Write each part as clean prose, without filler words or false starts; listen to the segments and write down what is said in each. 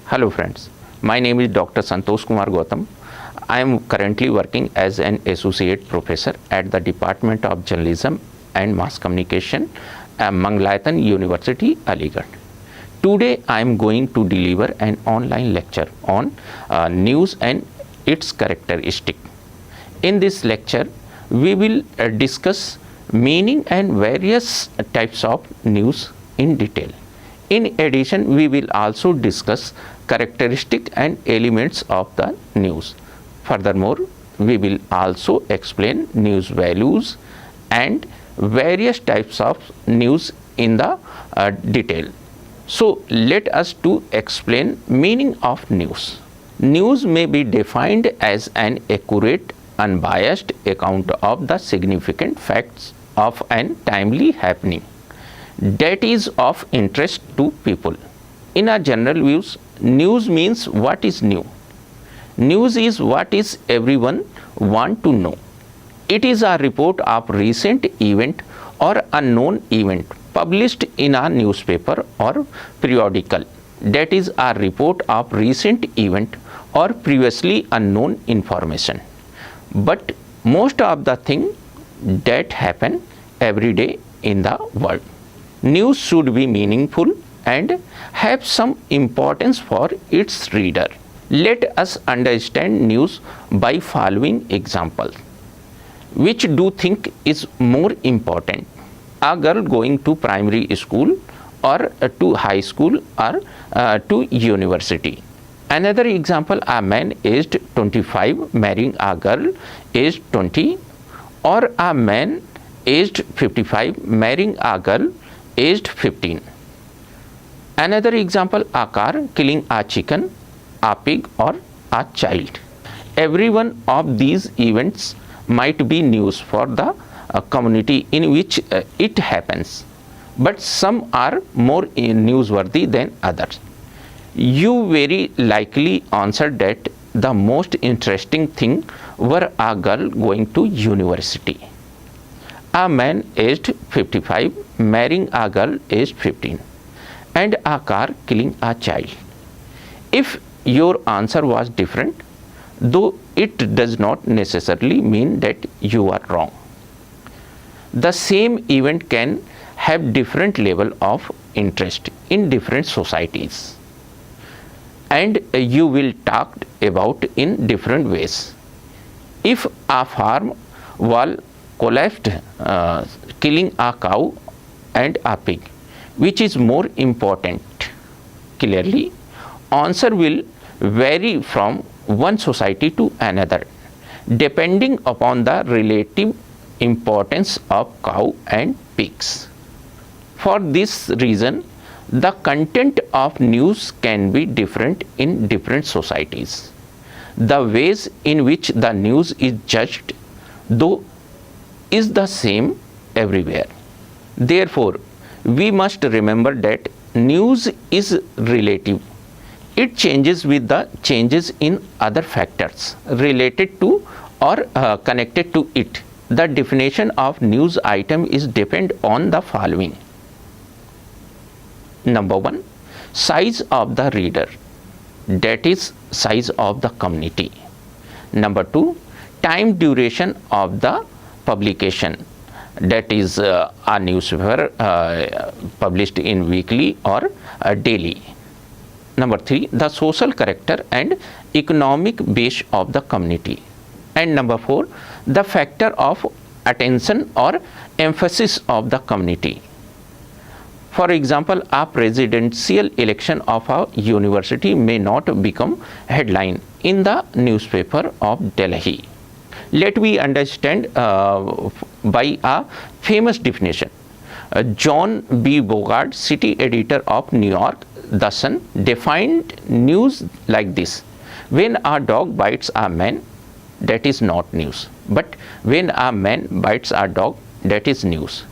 Hello friends, my name is Dr. Santosh Kumar Gautam. I am currently working as an associate professor at the Department of Journalism and Mass Communication at Mangalayatan University, Aligarh. Today I am going to deliver an online lecture on news and its characteristic. In this lecture, we will discuss meaning and various types of news in detail. In addition, we will also discuss characteristic and elements of the news. Furthermore, we will also explain news values and various types of news in the detail. So, let us to explain meaning of news. News may be defined as an accurate, unbiased account of the significant facts of an timely happening that is of interest to people. In our general views, news means what is new. News is what is everyone want to know. It is a report of recent event or unknown event published in a newspaper or periodical. That is a report of recent event or previously unknown information. But most of the thing that happen every day in the world. News should be meaningful and have some importance for its reader. Let us understand news by following examples. Which do you think is more important? A girl going to primary school or to high school or to university? Another example, a man aged 25 marrying a girl aged 20, or a man aged 55 marrying a girl aged 15. Another example, a car killing a chicken, a pig or a child. Every one of these events might be news for the community in which it happens, but some are more newsworthy than others. You very likely answered that the most interesting thing were a girl going to university, a man aged 55 marrying a girl aged 15, and a car killing a child. If your answer was different, though it does not necessarily mean that you are wrong. The same event can have different level of interest in different societies, and you will talk about in different ways. If a farm wall collapsed, killing a cow and a pig, which is more important? Clearly, answer will vary from one society to another, depending upon the relative importance of cow and pigs. For this reason, the content of news can be different in different societies. The ways in which the news is judged, though, is the same everywhere. Therefore, we must remember that news is relative. It changes with the changes in other factors related to or connected to it. The definition of news item is depend on the following. Number one, size of the reader, that is size of the community. Number two, time duration of the publication, that is a newspaper published in weekly or daily. Number three, the social character and economic base of the community. And number four, the factor of attention or emphasis of the community. For example, a presidential election of a university may not become headline in the newspaper of Delhi. Let me understand by a famous definition. John B. Bogart, city editor of New York, The Sun, defined news like this: when a dog bites a man, that is not news, but when a man bites a dog, that is news.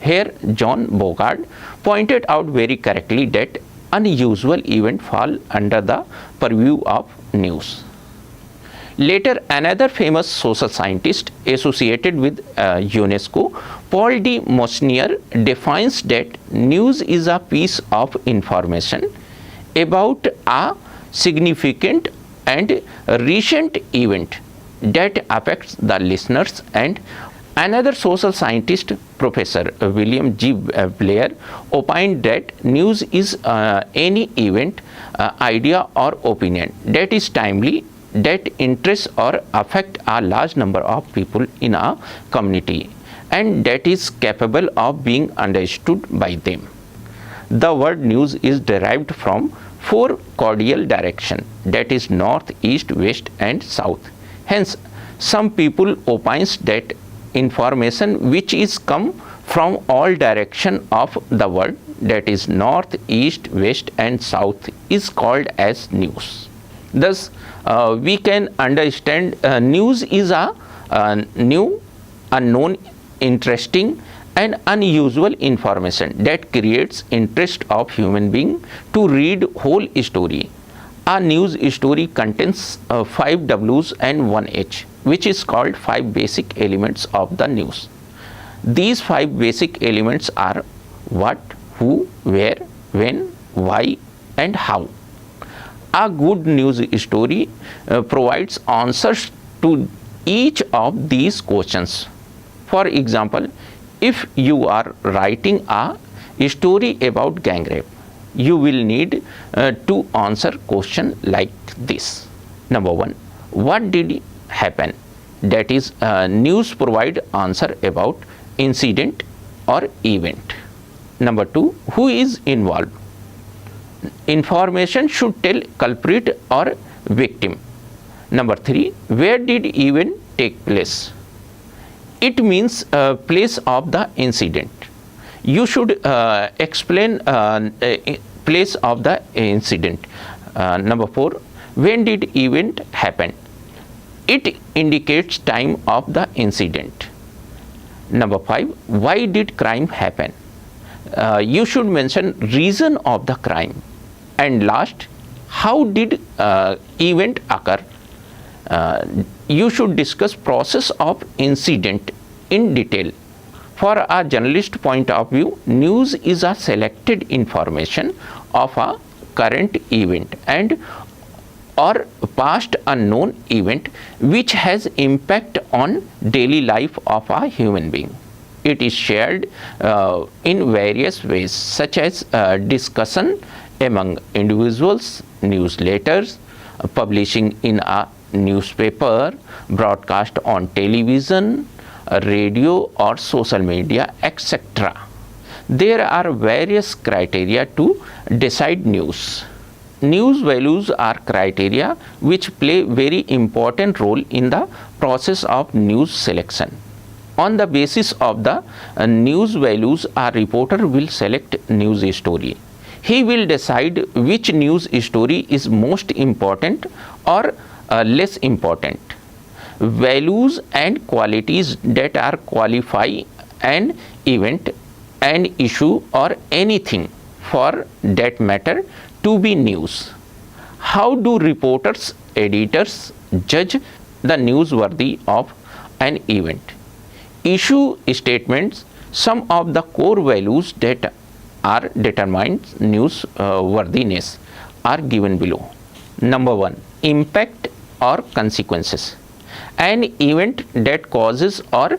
Here John Bogart pointed out very correctly that unusual event fall under the purview of news. Later, another famous social scientist associated with UNESCO, Paul D. Mosnier, defines that news is a piece of information about a significant and recent event that affects the listeners. And another social scientist, Professor William G. Blair, opined that news is any event, idea or opinion that is timely, that interests or affect a large number of people in a community, and that is capable of being understood by them. The word news is derived from four cardinal directions, that is north, east, west and south. Hence, some people opines that information which is come from all direction of the world, that is north, east, west and south, is called as news. Thus, we can understand news is a new, unknown, interesting and unusual information that creates interest of human being to read whole story. A news story contains 5 W's and 1 H, which is called 5 basic elements of the news. These 5 basic elements are what, who, where, when, why and how. A good news story provides answers to each of these questions. For example, if you are writing a story about gang rape, you will need to answer question like this. Number 1, what did happen? That is, news provide answer about incident or event. Number 2, who is involved? Information should tell culprit or victim. Number 3, where did event take place? It means place of the incident. You should explain place of the incident. Number 4, when did event happen? It indicates time of the incident. Number 5, why did crime happen? You should mention reason of the crime. And last, how did event occur? You should discuss process of incident in detail. For a journalist point of view, news is a selected information of a current event and or past unknown event which has impact on daily life of a human being. It is shared in various ways, such as discussion among individuals, newsletters, publishing in a newspaper, broadcast on television, radio or social media, etc. There are various criteria to decide news. News values are criteria which play very important role in the process of news selection. On the basis of the news values, a reporter will select news story. He will decide which news story is most important or less important. Values and qualities that are qualify an event, an issue or anything for that matter to be news. How do reporters, editors judge the newsworthy of an event? Issue statements some of the core values that are determined newsworthiness are given below. Number 1, impact or consequences. An event that causes or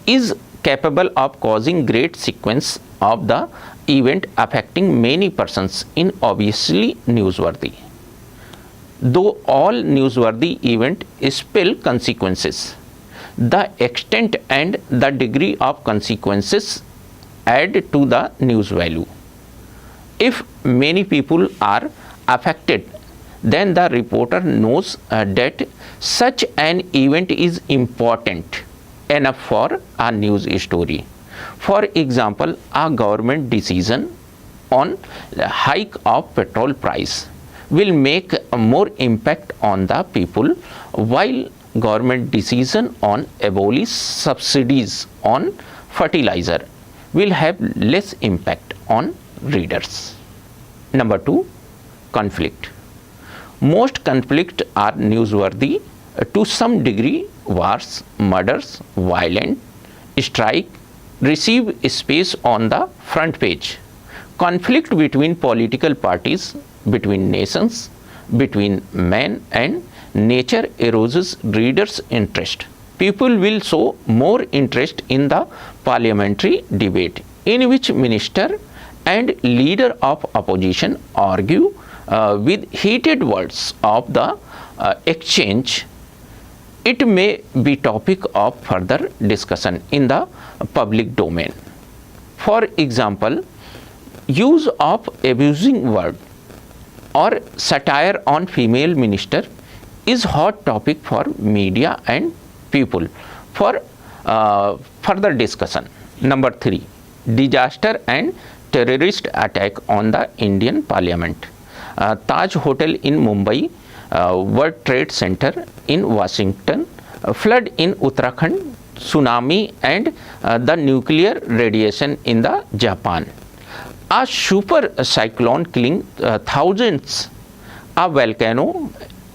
is capable of causing great sequence of the event affecting many persons in obviously newsworthy. Though all newsworthy event spell consequences, the extent and the degree of consequences add to the news value. If many people are affected, then the reporter knows that such an event is important enough for a news story. For example, a government decision on the hike of petrol price will make more impact on the people, while government decision on abolish subsidies on fertilizer will have less impact on readers. Number 2, conflict. Most conflicts are newsworthy to some degree. Wars, murders, violent strike receive space on the front page. Conflict between political parties, between nations, between man and nature erodes readers' interest. People will show more interest in the parliamentary debate, in which minister and leader of opposition argue with heated words of the exchange. It may be topic of further discussion in the public domain. For example, use of abusing word or satire on female minister is hot topic for media and people for further discussion. Number 3, disaster and terrorist attack on the Indian Parliament. Taj Hotel in Mumbai, World Trade Center in Washington, flood in Uttarakhand, tsunami and the nuclear radiation in the Japan. A super cyclone killing thousands, a volcano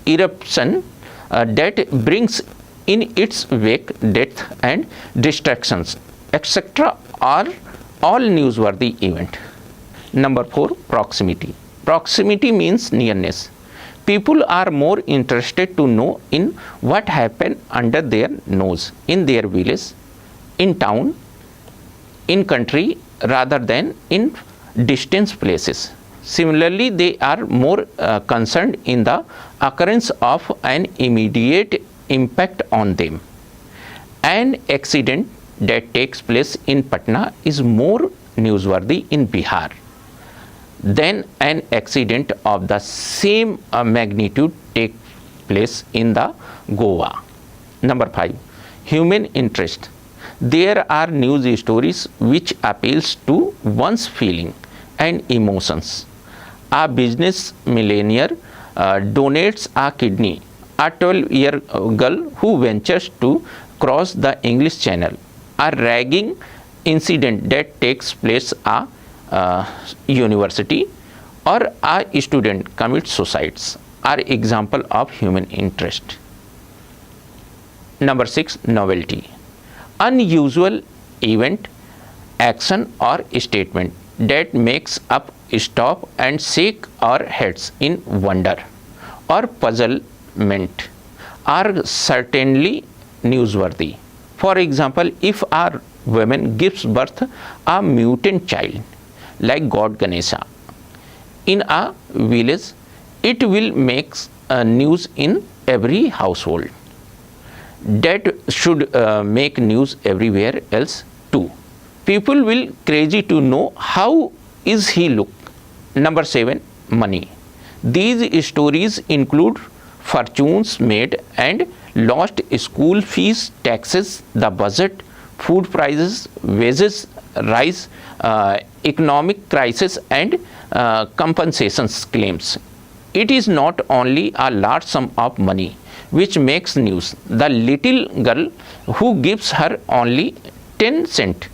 eruption that brings in its wake death and destructions, etc. are all newsworthy event. Number 4, proximity. Proximity means nearness. People are more interested to know in what happened under their nose, in their village, in town, in country, rather than in distant places. Similarly, they are more concerned in the occurrence of an immediate impact on them. An accident that takes place in Patna is more newsworthy in Bihar than an accident of the same magnitude take place in the Goa. Number 5, human interest. There are news stories which appeals to one's feeling and emotions. A business millionaire donates a kidney. A 12-year girl who ventures to cross the English Channel. A ragging incident that takes place at university, or a student commits suicide are example of human interest. Number 6, novelty. Unusual event, action or statement that makes us stop and shake our heads in wonder or puzzlement are certainly newsworthy. For example, if a woman gives birth a mutant child like God Ganesha in a village, it will make news in every household. That should make news everywhere else too. People will crazy to know how is he look. Number 7, money. These stories include fortunes made and lost, school fees, taxes, the budget, food prices, wages rise, economic crisis and compensations claims. It is not only a large sum of money which makes news. The little girl who gives her only 10 cents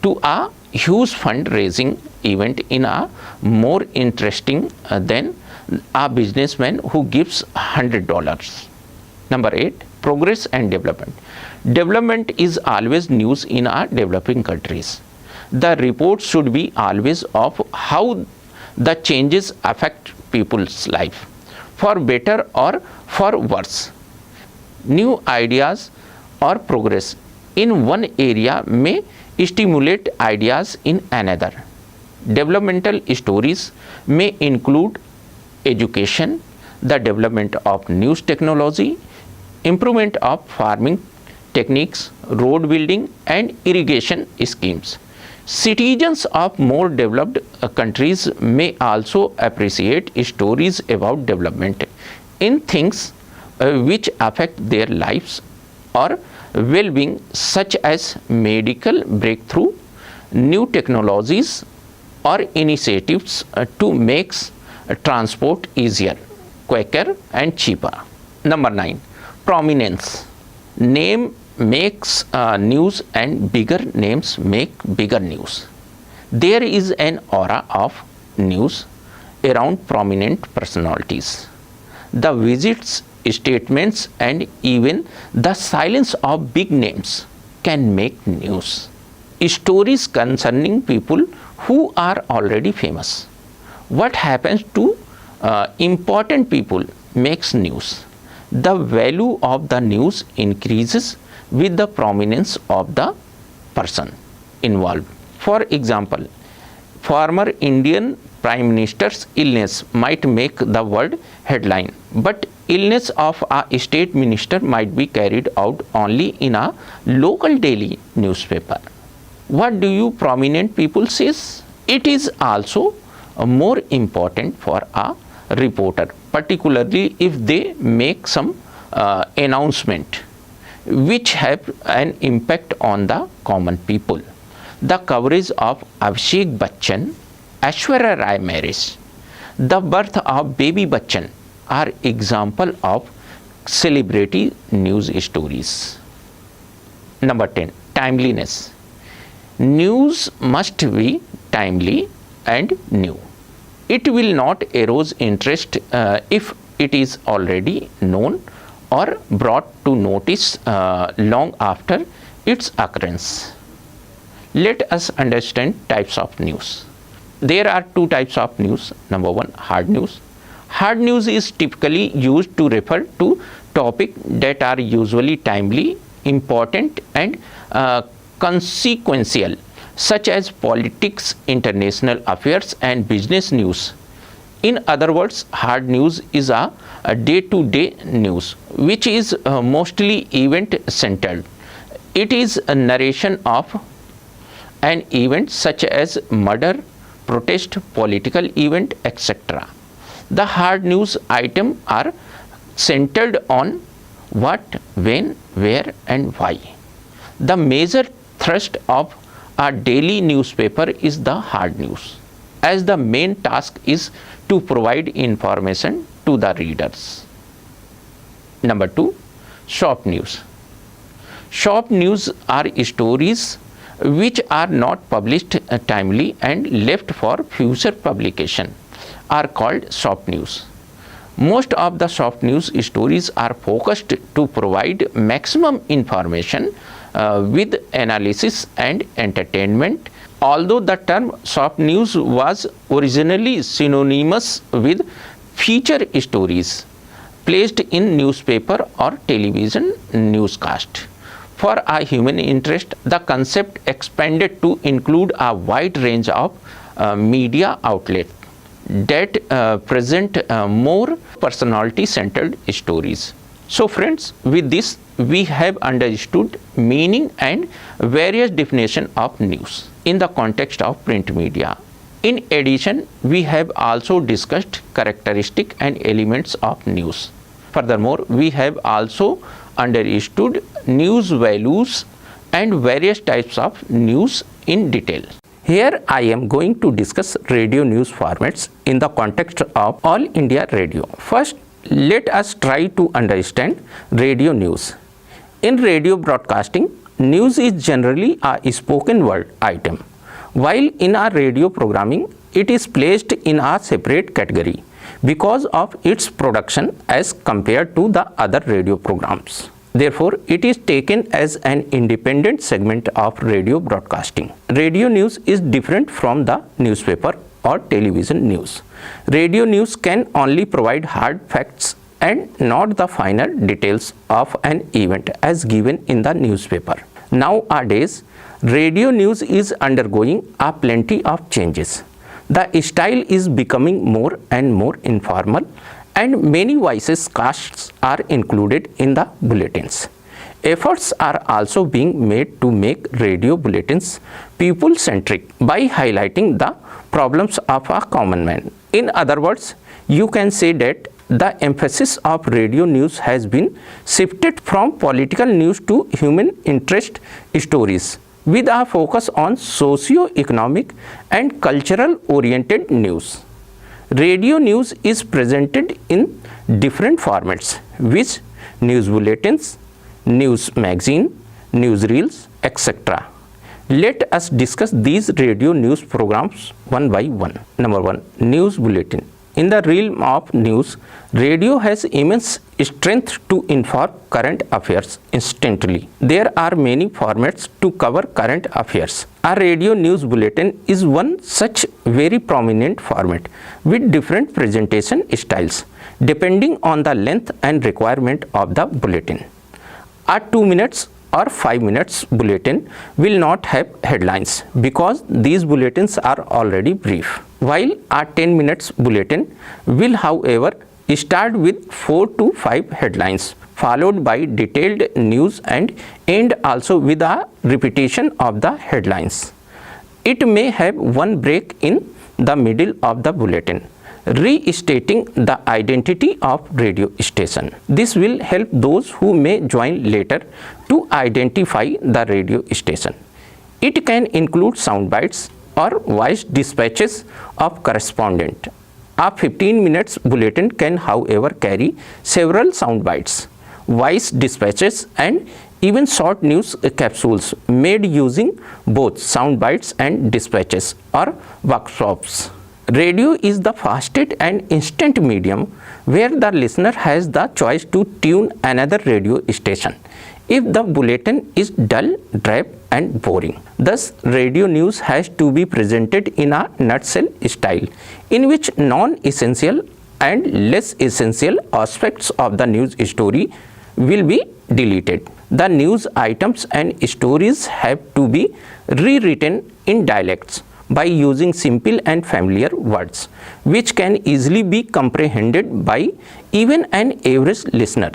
to a huge fundraising event in a more interesting than a businessman who gives $100. Number 8, progress and development. Development is always news in our developing countries. The report should be always of how the changes affect people's life, for better or for worse. New ideas or progress in one area may stimulate ideas in another. Developmental stories may include education, the development of news technology, improvement of farming techniques, road building and irrigation schemes. Citizens of more developed countries may also appreciate stories about development in things which affect their lives or well-being, such as medical breakthrough, new technologies or initiatives to make transport easier, quicker and cheaper. Number 9, prominence. Name makes news and bigger names make bigger news. There is an aura of news around prominent personalities. The visits, statements and even the silence of big names can make news. Stories concerning people who are already famous. What happens to important people makes news. The value of the news increases with the prominence of the person involved. For example, former Indian Prime Minister's illness might make the world headline, but illness of a state minister might be carried out only in a local daily newspaper. What do you prominent people says? It is also more important for a reporter, particularly if they make some announcement which have an impact on the common people. The coverage of Abhishek Bachchan, Aishwarya Rai marriage, the birth of baby Bachchan are example of celebrity news stories. Number 10, timeliness. News must be timely and new. It will not arouse interest if it is already known or brought to notice long after its occurrence. Let us understand types of news. There are two types of news. Number one, hard news. Hard news is typically used to refer to topics that are usually timely, important and consequential, such as politics, international affairs and business news. In other words, hard news is a day-to-day news which is mostly event-centered. It is a narration of an event such as murder, protest, political event, etc. The hard news items are centered on what, when, where and why. The major thrust of a daily newspaper is the hard news, as the main task is to provide information to the readers. Number 2, short news. Short news are stories which are not published timely and left for future publication are called soft news. Most of the soft news stories are focused to provide maximum information with analysis and entertainment. Although the term soft news was originally synonymous with feature stories placed in newspaper or television newscast. For a human interest, the concept expanded to include a wide range of media outlets that present more personality-centered stories. So friends, with this we have understood meaning and various definitions of news in the context of print media. In addition, we have also discussed characteristics and elements of news. Furthermore, we have also understood news values and various types of news in detail. Here I am going to discuss radio news formats in the context of All India Radio. First, let us try to understand radio news. In radio broadcasting, news is generally a spoken word item, while in our radio programming, it is placed in a separate category because of its production as compared to the other radio programs. Therefore, it is taken as an independent segment of radio broadcasting. Radio news is different from the newspaper or television news. Radio news can only provide hard facts and not the finer details of an event as given in the newspaper. Nowadays, radio news is undergoing a plenty of changes. The style is becoming more and more informal, and many voices casts are included in the bulletins. Efforts are also being made to make radio bulletins people-centric by highlighting the problems of a common man. In other words, you can say that the emphasis of radio news has been shifted from political news to human interest stories, with a focus on socio-economic and cultural oriented news. Radio news is presented in different formats, which news bulletins, news magazine, newsreels, etc. Let us discuss these radio news programs one by one. Number 1, news bulletin. In the realm of news, radio has immense strength to inform current affairs instantly. There are many formats to cover current affairs. A radio news bulletin is one such very prominent format with different presentation styles depending on the length and requirement of the bulletin. A 2 minutes or 5 minutes bulletin will not have headlines because these bulletins are already brief, while a 10 minutes bulletin will, however, start with 4 to 5 headlines followed by detailed news and end also with a repetition of the headlines. It may have one break in the middle of the bulletin, restating the identity of radio station. This will help those who may join later to identify the radio station. It can include sound bites or voice dispatches of correspondent. A 15 minutes bulletin can, however, carry several sound bites, voice dispatches and even short news capsules made using both sound bites and dispatches or workshops. Radio is the fastest and instant medium where the listener has the choice to tune another radio station if the bulletin is dull, drab and boring. Thus, radio news has to be presented in a nutshell style in which non-essential and less essential aspects of the news story will be deleted. The news items and stories have to be rewritten in dialects by using simple and familiar words, which can easily be comprehended by even an average listener.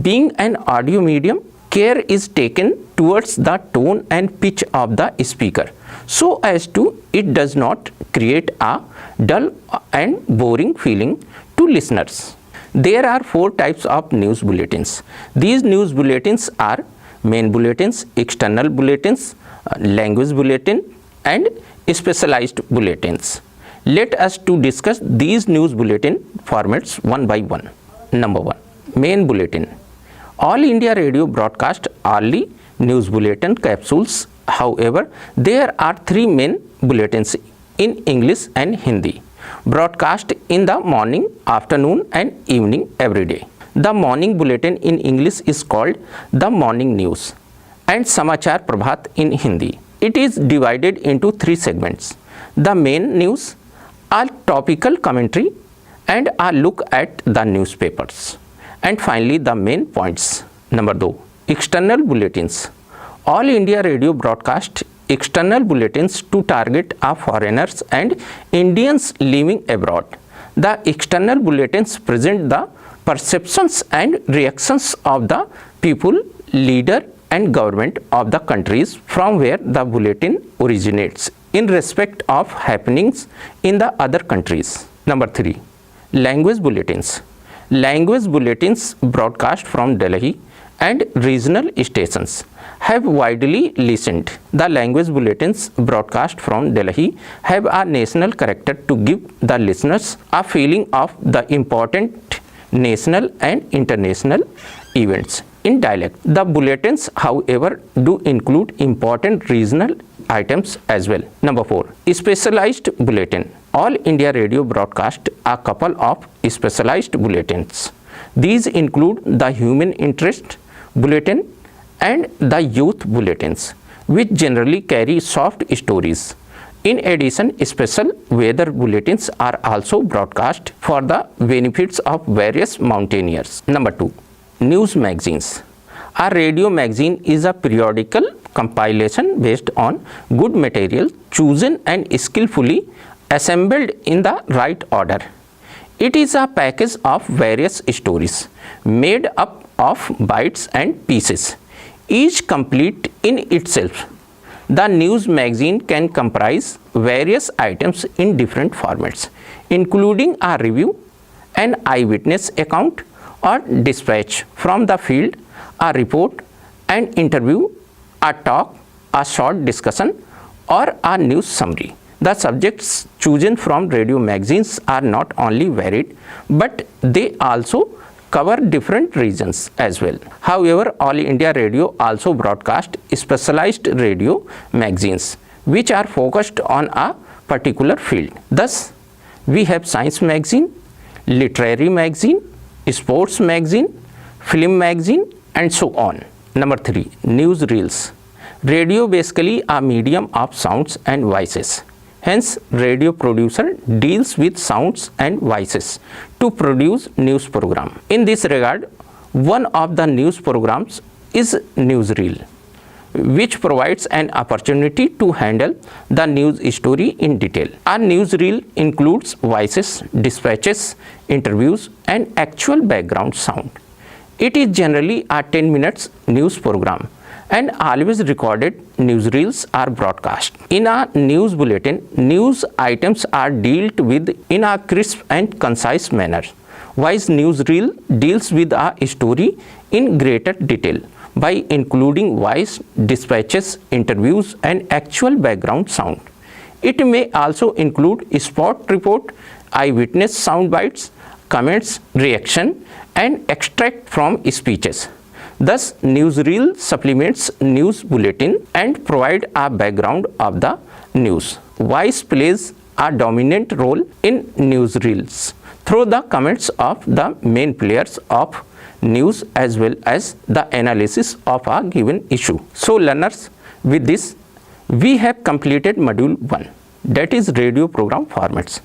Being an audio medium, care is taken towards the tone and pitch of the speaker so as to it does not create a dull and boring feeling to listeners. There are 4 types of news bulletins. These news bulletins are main bulletins, external bulletins, language bulletin and specialized bulletins. Let us to discuss these news bulletin formats one by one. Number 1. Main bulletin. All India Radio broadcast hourly news bulletin capsules. However, there are 3 main bulletins in English and Hindi, broadcast in the morning, afternoon and evening every day. The morning bulletin in English is called the Morning News and Samachar Prabhat in Hindi. It is divided into 3 segments: the main news, a topical commentary and a look at the newspapers, and finally the main points. Number 2. External bulletins. All India Radio broadcast external bulletins to target foreigners and Indians living abroad. The external bulletins present the perceptions and reactions of the people, leader and government of the countries from where the bulletin originates in respect of happenings in the other countries. Number 3. Language bulletins. Language bulletins broadcast from Delhi and regional stations have widely listened. The language bulletins broadcast from Delhi have a national character to give the listeners a feeling of the important national and international events in dialect. The bulletins, however, do include important regional items as well. Number 4. Specialized bulletin. All India Radio broadcast a couple of specialized bulletins. These include the human interest bulletin and the youth bulletins, which generally carry soft stories. In addition, special weather bulletins are also broadcast for the benefits of various mountaineers. Number 2. News magazines. A radio magazine is a periodical compilation based on good material chosen and skillfully assembled in the right order. It is a package of various stories made up of bites and pieces, each complete in itself. The news magazine can comprise various items in different formats, including a review, an eyewitness account or dispatch from the field, a report, an interview, a talk, a short discussion, or a news summary. The subjects chosen from radio magazines are not only varied, but they also cover different regions as well. However, All India Radio also broadcast specialized radio magazines which are focused on a particular field. Thus, we have science magazine, literary magazine, sports magazine, film magazine, and so on. Number 3, news reels. Radio basically a medium of sounds and voices. Hence, radio producer deals with sounds and voices to produce news program. In this regard, one of the news programs is newsreel, which provides an opportunity to handle the news story in detail. A newsreel includes voices, dispatches, interviews, and actual background sound. It is generally a 10 minutes news program, and always recorded newsreels are broadcast. In a news bulletin, news items are dealt with in a crisp and concise manner, while newsreel deals with a story in greater detail by including voice, dispatches, interviews, and actual background sound. It may also include spot report, eyewitness sound bites, comments, reaction, and extract from speeches. Thus, newsreel supplements news bulletin and provide a background of the news. Voice plays a dominant role in newsreels through the comments of the main players of news as well as the analysis of a given issue. So, learners, with this, we have completed module 1, that is radio program formats.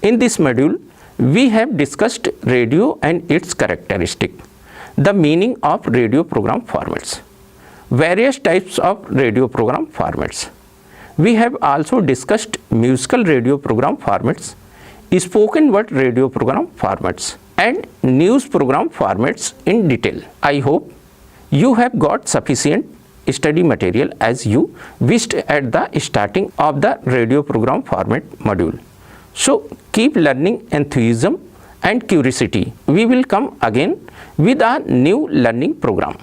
In this module, we have discussed radio and its characteristic, the meaning of radio program formats, various types of radio program formats. We have also discussed musical radio program formats, spoken word radio program formats, and news program formats in detail. I hope you have got sufficient study material as you wished at the starting of the radio program format module. So keep learning enthusiasm and curiosity. We will come again with a new learning program.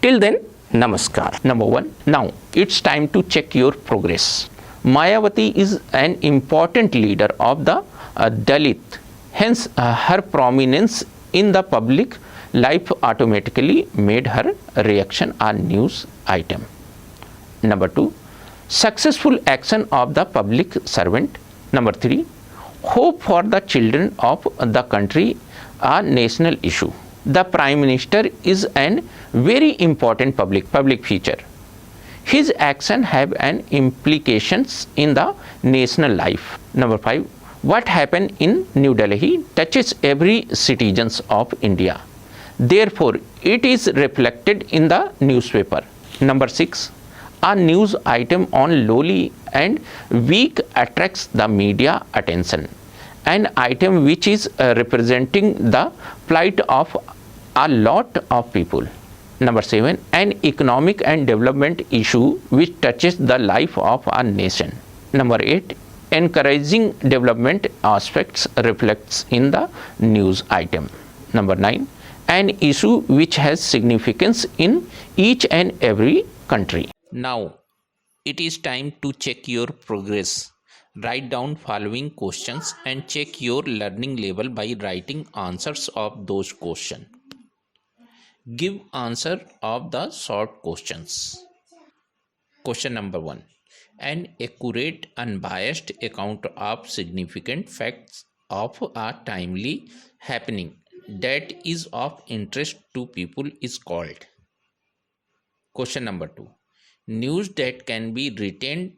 Till then, namaskar. Number 1. Now it's time to check your progress. Mayawati is an important leader of the Dalit. Hence, her prominence in the public life automatically made her reaction a news item. Number 2. Successful action of the public servant. Number 3. Hope for the children of the country, a national issue. The Prime Minister is an very important public feature. His action have an implications in the national life. Number 5. What happened in New Delhi touches every citizens of India. Therefore, it is reflected in the newspaper. Number 6. A news item on lowly and weak attracts the media attention. An item which is representing the plight of a lot of people. Number 7. An economic and development issue which touches the life of a nation. Number 8. Encouraging development aspects reflects in the news item. Number 9. An issue which has significance in each and every country. Now, it is time to check your progress. Write down following questions and check your learning level by writing answers of those questions. Give answer of the short questions. Question number 1. An accurate, unbiased account of significant facts of a timely happening that is of interest to people is called. Question number 2. News that can be retained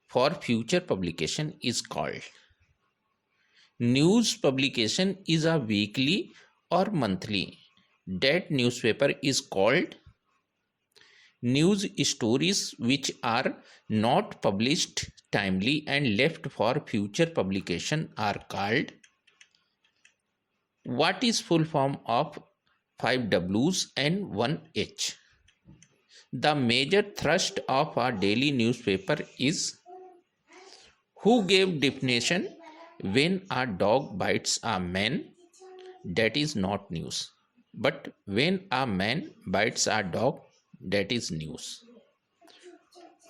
for future publication is called. News publication is a weekly or monthly. That newspaper is called. News stories which are not published timely and left for future publication are called. What is full form of 5 W's and 1 H? The major thrust of a daily newspaper is. Who gave definition? When a dog bites a man, that is not news. But when a man bites a dog, that is news.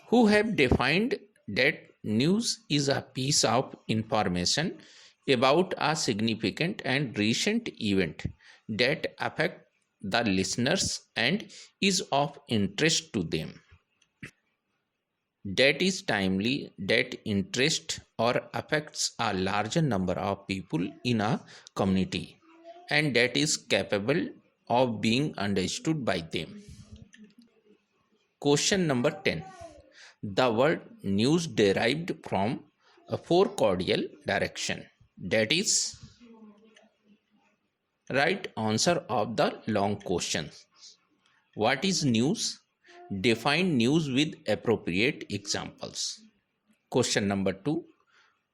Who have defined that news is a piece of information about a significant and recent event that affect the listeners and is of interest to them. That is timely, that interests or affects a larger number of people in a community. and that is capable of being understood by them. Question number 10. The word news derived from a four cordial direction. That is right answer of the long question. What is news? Define news with appropriate examples. Question number 2.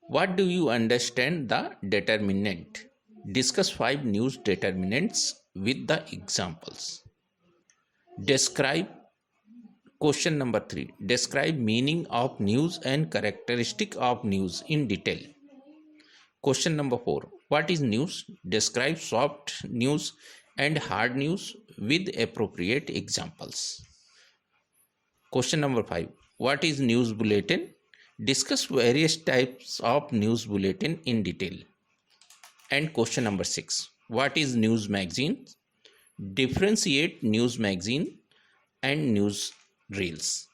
What do you understand the determinant? Discuss 5 news determinants with the examples. Describe. Question number 3. Describe meaning of news and characteristic of news in detail. Question number 4. What is news? Describe soft news and hard news with appropriate examples. Question number 5. What is news bulletin? Discuss various types of news bulletin in detail. And question number 6. What is news magazine? Differentiate news magazine and news reels.